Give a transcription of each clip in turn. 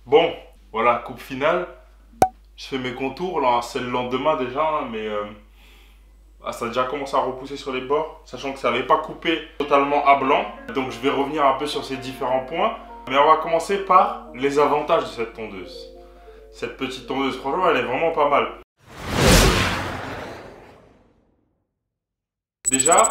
Bon, voilà, coupe finale. Je fais mes contours, là, c'est le lendemain déjà, hein, mais ça a déjà commencé à repousser sur les bords, sachant que ça n'avait pas coupé totalement à blanc. Donc je vais revenir un peu sur ces différents points. Mais on va commencer par les avantages de cette tondeuse. Cette petite tondeuse, franchement, elle est vraiment pas mal. Déjà,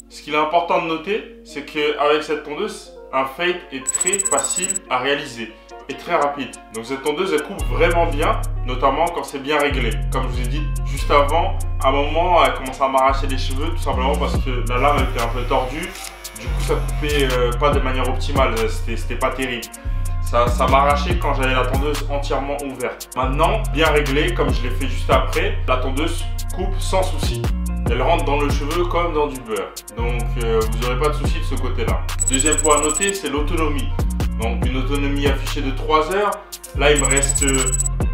ce qu'il est important de noter, c'est qu'avec cette tondeuse, un fade est très facile à réaliser et très rapide. Donc cette tondeuse, elle coupe vraiment bien, notamment quand c'est bien réglé. Comme je vous ai dit juste avant, à un moment, elle commence à m'arracher les cheveux, tout simplement parce que la lame était un peu tordue. Du coup, ça coupait pas de manière optimale, c'était pas terrible. Ça m'arrachait quand j'avais la tondeuse entièrement ouverte. Maintenant, bien réglée, comme je l'ai fait juste après, la tondeuse coupe sans souci. Elle rentre dans le cheveu comme dans du beurre. Donc vous n'aurez pas de souci de ce côté-là. Deuxième point à noter, c'est l'autonomie. Donc une autonomie affichée de 3 heures. Là, il me reste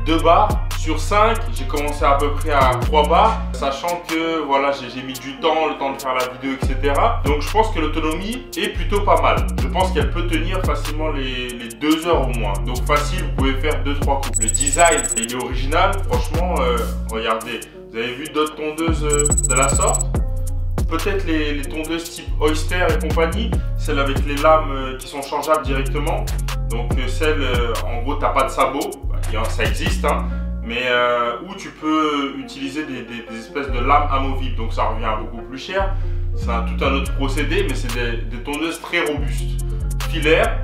2 barres sur 5. J'ai commencé à peu près à 3 barres. Sachant que voilà, j'ai mis du temps, le temps de faire la vidéo, etc. Donc je pense que l'autonomie est plutôt pas mal. Je pense qu'elle peut tenir facilement les 2 heures au moins. Donc facile, vous pouvez faire 2-3 coupes. Le design, il est original. Franchement, regardez. Vous avez vu d'autres tondeuses de la sorte? Peut-être les tondeuses type Oyster et compagnie, celles avec les lames qui sont changeables directement. Donc celles, en gros, tu n'as pas de sabot, ça existe, hein, mais où tu peux utiliser des espèces de lames amovibles. Donc ça revient à beaucoup plus cher. C'est tout un autre procédé, mais c'est des tondeuses très robustes. Filaires,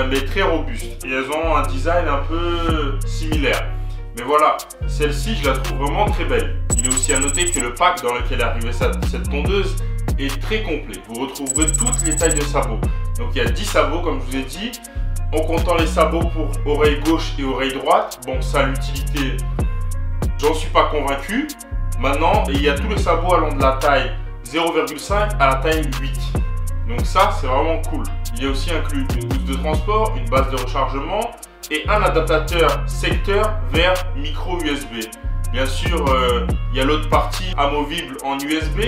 mais très robustes. Et elles ont un design un peu similaire. Mais voilà, celle-ci, je la trouve vraiment très belle. Il est aussi à noter que le pack dans lequel est arrivée cette tondeuse est très complet. Vous retrouverez toutes les tailles de sabots. Donc il y a 10 sabots, comme je vous ai dit. En comptant les sabots pour oreille gauche et oreille droite. Bon, ça, l'utilité, j'en suis pas convaincu. Maintenant, il y a tous les sabots allant de la taille 0,5 à la taille 8. Donc ça, c'est vraiment cool. Il y a aussi inclus une housse de transport, une base de rechargement et un adaptateur secteur vers micro USB. Bien sûr, il y a l'autre partie amovible en USB,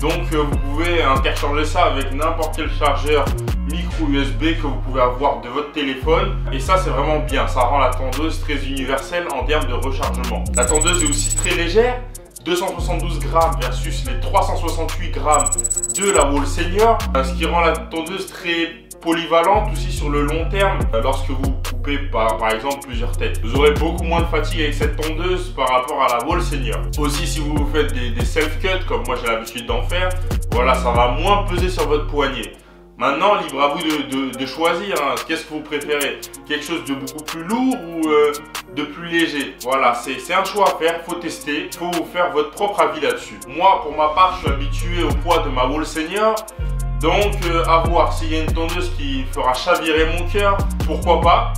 donc vous pouvez interchanger ça avec n'importe quel chargeur micro USB que vous pouvez avoir de votre téléphone. Et ça, c'est vraiment bien, ça rend la tondeuse très universelle en termes de rechargement. La tondeuse est aussi très légère, 272 grammes versus les 368 grammes de la Wahl Senior, ce qui rend la tondeuse très polyvalente aussi sur le long terme lorsque vous coupez par exemple plusieurs têtes. Vous aurez beaucoup moins de fatigue avec cette tondeuse par rapport à la Wahl Senior. Aussi, si vous faites des self-cuts comme moi j'ai l'habitude d'en faire, voilà, ça va moins peser sur votre poignet. Maintenant, libre à vous de choisir, hein. Qu'est-ce que vous préférez? Quelque chose de beaucoup plus lourd ou de plus léger? Voilà, c'est un choix à faire, il faut tester, il faut vous faire votre propre avis là-dessus. Moi, pour ma part, je suis habitué au poids de ma Wahl Senior. Donc, à voir s'il y a une tondeuse qui fera chavirer mon cœur, pourquoi pas,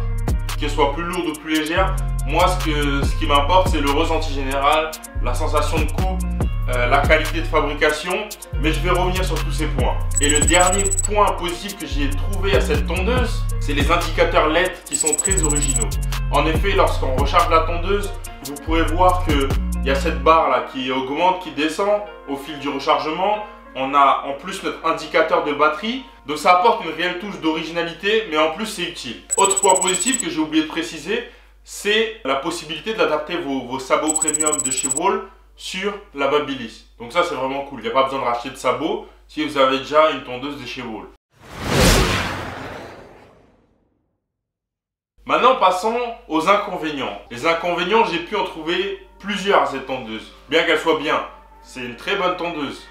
qu'elle soit plus lourde ou plus légère. Moi, ce qui m'importe, c'est le ressenti général, la sensation de coupe, la qualité de fabrication, mais je vais revenir sur tous ces points. Et le dernier point positif que j'ai trouvé à cette tondeuse, c'est les indicateurs LED qui sont très originaux. En effet, lorsqu'on recharge la tondeuse, vous pourrez voir qu'il y a cette barre là qui augmente, qui descend au fil du rechargement. On a en plus notre indicateur de batterie, donc ça apporte une réelle touche d'originalité, mais en plus c'est utile. Autre point positif que j'ai oublié de préciser, c'est la possibilité d'adapter vos sabots premium de chez Wahl sur la Babyliss. Donc ça, c'est vraiment cool, il n'y a pas besoin de racheter de sabots si vous avez déjà une tondeuse de chez Wahl. Maintenant, passons aux inconvénients. Les inconvénients, j'ai pu en trouver plusieurs à cette tondeuse. Bien qu'elle soit bien, c'est une très bonne tondeuse.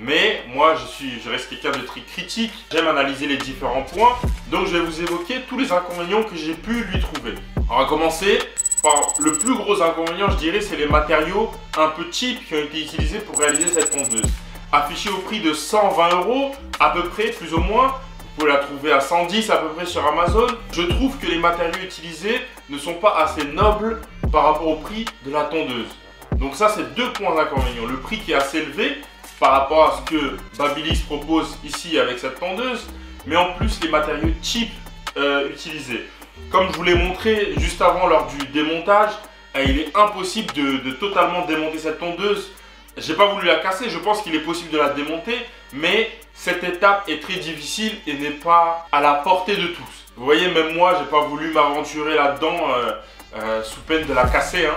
Mais moi, je reste quelqu'un de très critique. J'aime analyser les différents points. Donc, je vais vous évoquer tous les inconvénients que j'ai pu lui trouver. On va commencer par le plus gros inconvénient, je dirais, c'est les matériaux un peu cheap qui ont été utilisés pour réaliser cette tondeuse. Affichée au prix de 120 € à peu près, plus ou moins. Vous pouvez la trouver à 110 à peu près sur Amazon. Je trouve que les matériaux utilisés ne sont pas assez nobles par rapport au prix de la tondeuse. Donc ça, c'est deux points d'inconvénient. Le prix qui est assez élevé par rapport à ce que Babyliss propose ici avec cette tondeuse, mais en plus les matériaux cheap utilisés. Comme je vous l'ai montré juste avant lors du démontage, il est impossible de totalement démonter cette tondeuse J'ai pas voulu la casser, je pense qu'il est possible de la démonter, mais cette étape est très difficile et n'est pas à la portée de tous. Vous voyez, même moi, j'ai pas voulu m'aventurer là-dedans sous peine de la casser.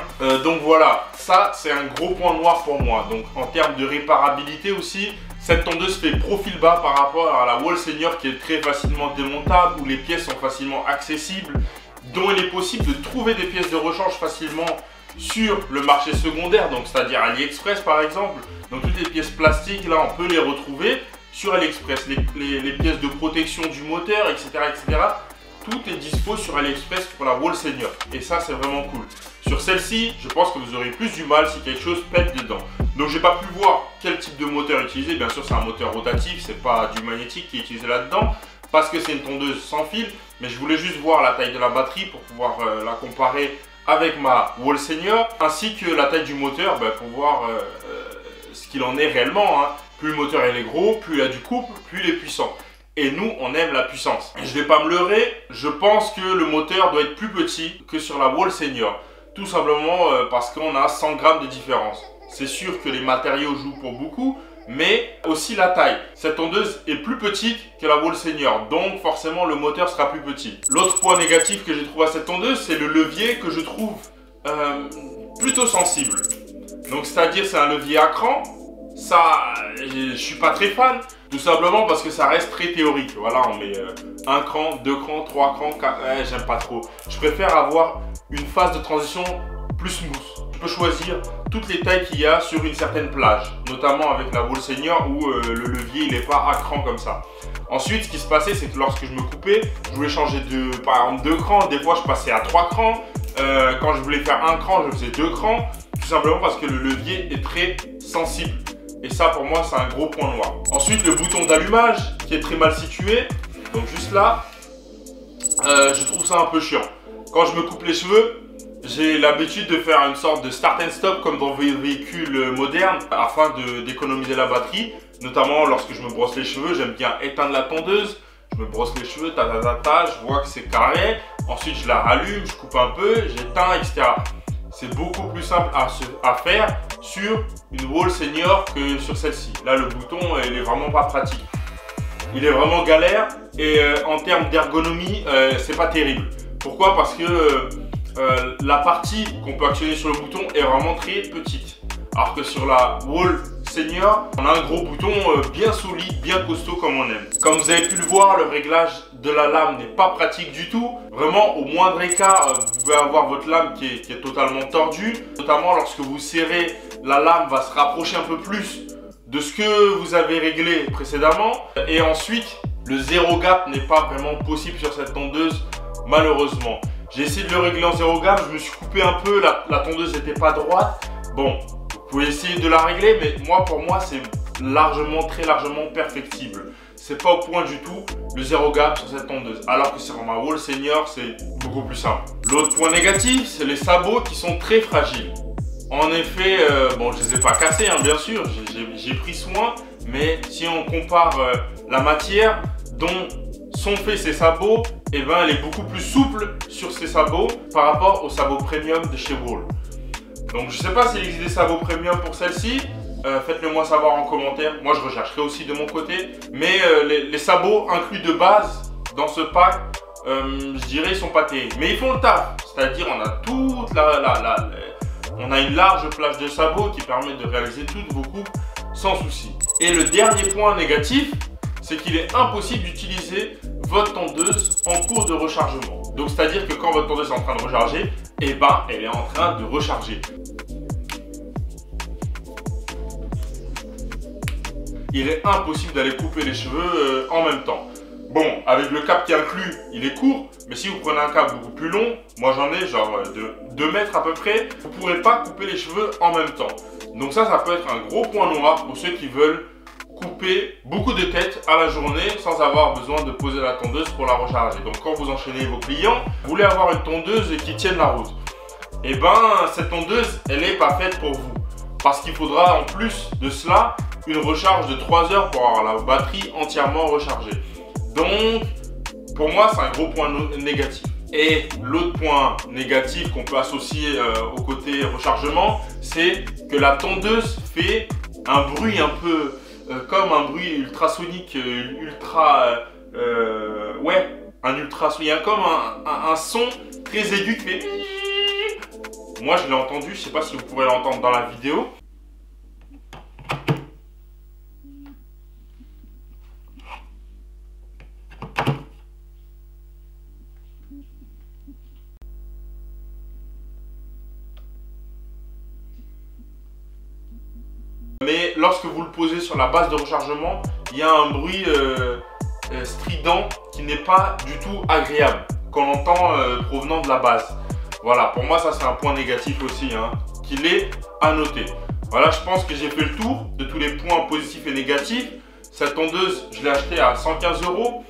Donc voilà, ça c'est un gros point noir pour moi. Donc en termes de réparabilité aussi, cette tondeuse fait profil bas par rapport à la Wall Senior qui est très facilement démontable, où les pièces sont facilement accessibles, dont il est possible de trouver des pièces de rechange facilement sur le marché secondaire, donc c'est-à-dire AliExpress par exemple. Donc toutes les pièces plastiques, là on peut les retrouver sur AliExpress, les pièces de protection du moteur, etc., etc. Tout est dispo sur AliExpress pour la Wall Senior et ça c'est vraiment cool. Sur celle-ci, je pense que vous aurez plus du mal si quelque chose pète dedans. Donc j'ai pas pu voir quel type de moteur utiliser. Bien sûr c'est un moteur rotatif, c'est pas du magnétique qui est utilisé là-dedans parce que c'est une tondeuse sans fil, mais je voulais juste voir la taille de la batterie pour pouvoir la comparer avec ma Wall Senior, ainsi que la taille du moteur pour voir ce qu'il en est réellement. Plus le moteur il est gros, plus il a du couple, plus il est puissant. Et nous, on aime la puissance. Je vais pas me leurrer, je pense que le moteur doit être plus petit que sur la Wall Senior. Tout simplement parce qu'on a 100 grammes de différence. C'est sûr que les matériaux jouent pour beaucoup, mais aussi la taille. Cette tondeuse est plus petite que la Wall Senior, donc forcément le moteur sera plus petit. L'autre point négatif que j'ai trouvé à cette tondeuse, c'est le levier que je trouve plutôt sensible. Donc c'est-à-dire c'est un levier à cran, ça je suis pas très fan, tout simplement parce que ça reste très théorique. Voilà, on met un cran, deux crans, trois crans, quatre, j'aime pas trop. Je préfère avoir une phase de transition plus smooth. Je peux choisir toutes les tailles qu'il y a sur une certaine plage, notamment avec la Wall Senior où le levier il n'est pas à cran comme ça. Ensuite, ce qui se passait, c'est que lorsque je me coupais, je voulais changer par exemple deux crans, des fois je passais à trois crans. Quand je voulais faire un cran, je faisais deux crans, tout simplement parce que le levier est très sensible. Et ça, pour moi, c'est un gros point noir. Ensuite, le bouton d'allumage qui est très mal situé, donc juste là, je trouve ça un peu chiant. Quand je me coupe les cheveux, j'ai l'habitude de faire une sorte de start and stop comme dans les véhicules modernes afin d'économiser la batterie. Notamment lorsque je me brosse les cheveux, j'aime bien éteindre la tondeuse. Je me brosse les cheveux, je vois que c'est carré. Ensuite, je la rallume, je coupe un peu, j'éteins, etc. C'est beaucoup plus simple à faire sur une Wall Senior que sur celle-ci. Là, le bouton, il est vraiment pas pratique. Il est vraiment galère et en termes d'ergonomie, c'est pas terrible. Pourquoi? Parce que la partie qu'on peut actionner sur le bouton est vraiment très petite. Alors que sur la Wall Senior, on a un gros bouton bien solide, bien costaud comme on aime. Comme vous avez pu le voir, le réglage de la lame n'est pas pratique du tout. Vraiment, au moindre écart, vous pouvez avoir votre lame qui est totalement tordue. Notamment lorsque vous serrez, la lame va se rapprocher un peu plus de ce que vous avez réglé précédemment. Et ensuite, le zéro gap n'est pas vraiment possible sur cette tondeuse, malheureusement. J'ai essayé de le régler en zéro gap, je me suis coupé un peu, la tondeuse n'était pas droite. Bon, vous pouvez essayer de la régler, mais pour moi, c'est très largement perfectible. C'est pas au point du tout le zéro gap sur cette tondeuse, alors que sur ma Wall Senior, c'est beaucoup plus simple. L'autre point négatif, c'est les sabots qui sont très fragiles. En effet, bon, je les ai pas cassés, bien sûr, j'ai pris soin, mais si on compare la matière dont sont faits ces sabots, elle est beaucoup plus souple sur ces sabots par rapport aux sabots premium de chez Wall. Donc je sais pas s'il existe des sabots premium pour celle-ci, faites-le moi savoir en commentaire, moi je rechercherai aussi de mon côté. Mais les sabots inclus de base dans ce pack, je dirais ils sont pas terribles. Mais ils font le taf, c'est-à-dire on a toute on a une large plage de sabots qui permet de réaliser toutes vos coupes sans souci. Et le dernier point négatif, c'est qu'il est impossible d'utiliser votre tondeuse en cours de rechargement. Donc c'est-à-dire que quand votre tondeuse est en train de recharger, elle est en train de recharger. Il est impossible d'aller couper les cheveux en même temps. Bon, avec le câble qui est inclus, il est court, mais si vous prenez un câble beaucoup plus long, moi j'en ai genre de 2 mètres à peu près, vous ne pourrez pas couper les cheveux en même temps. Donc ça peut être un gros point noir pour ceux qui veulent couper beaucoup de têtes à la journée sans avoir besoin de poser la tondeuse pour la recharger. Donc quand vous enchaînez vos clients, vous voulez avoir une tondeuse qui tienne la route. Et cette tondeuse, elle n'est pas faite pour vous. Parce qu'il faudra en plus de cela, une recharge de 3 heures pour avoir la batterie entièrement rechargée. Donc, pour moi, c'est un gros point négatif. Et l'autre point négatif qu'on peut associer au côté rechargement, c'est que la tondeuse fait un bruit un peu comme un bruit ultrasonique, un ultrasonique. Il y a comme un son très aigu qui fait... Moi je l'ai entendu, je ne sais pas si vous pourrez l'entendre dans la vidéo. Mais lorsque vous le posez sur la base de rechargement, il y a un bruit strident qui n'est pas du tout agréable, qu'on entend provenant de la base. Voilà, pour moi ça c'est un point négatif aussi, hein, qu'il est à noter. Voilà, je pense que j'ai fait le tour de tous les points positifs et négatifs. Cette tondeuse, je l'ai achetée à 115 €.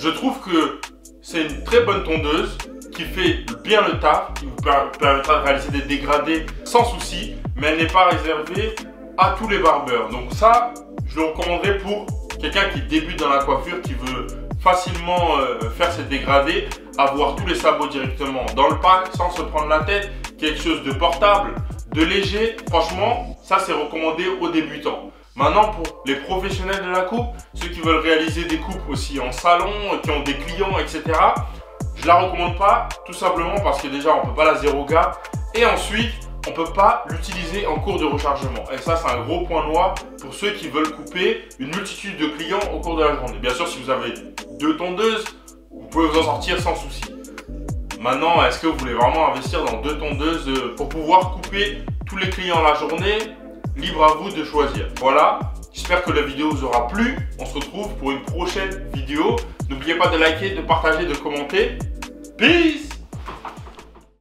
Je trouve que c'est une très bonne tondeuse qui fait bien le taf, qui vous permettra de réaliser des dégradés sans souci, mais elle n'est pas réservée à tous les barbeurs. Donc ça, je le recommanderais pour quelqu'un qui débute dans la coiffure, qui veut facilement faire ses dégradés, avoir tous les sabots directement dans le pack sans se prendre la tête, quelque chose de portable, de léger. Franchement, ça c'est recommandé aux débutants. Maintenant, pour les professionnels de la coupe, ceux qui veulent réaliser des coupes aussi en salon, qui ont des clients, etc., je la recommande pas, tout simplement parce que déjà on peut pas la zéro gap, et ensuite on ne peut pas l'utiliser en cours de rechargement. Et ça, c'est un gros point noir pour ceux qui veulent couper une multitude de clients au cours de la journée. Bien sûr, si vous avez 2 tondeuses, vous pouvez vous en sortir sans souci. Maintenant, est-ce que vous voulez vraiment investir dans 2 tondeuses pour pouvoir couper tous les clients la journée? Libre à vous de choisir. Voilà, j'espère que la vidéo vous aura plu. On se retrouve pour une prochaine vidéo. N'oubliez pas de liker, de partager, de commenter. Peace!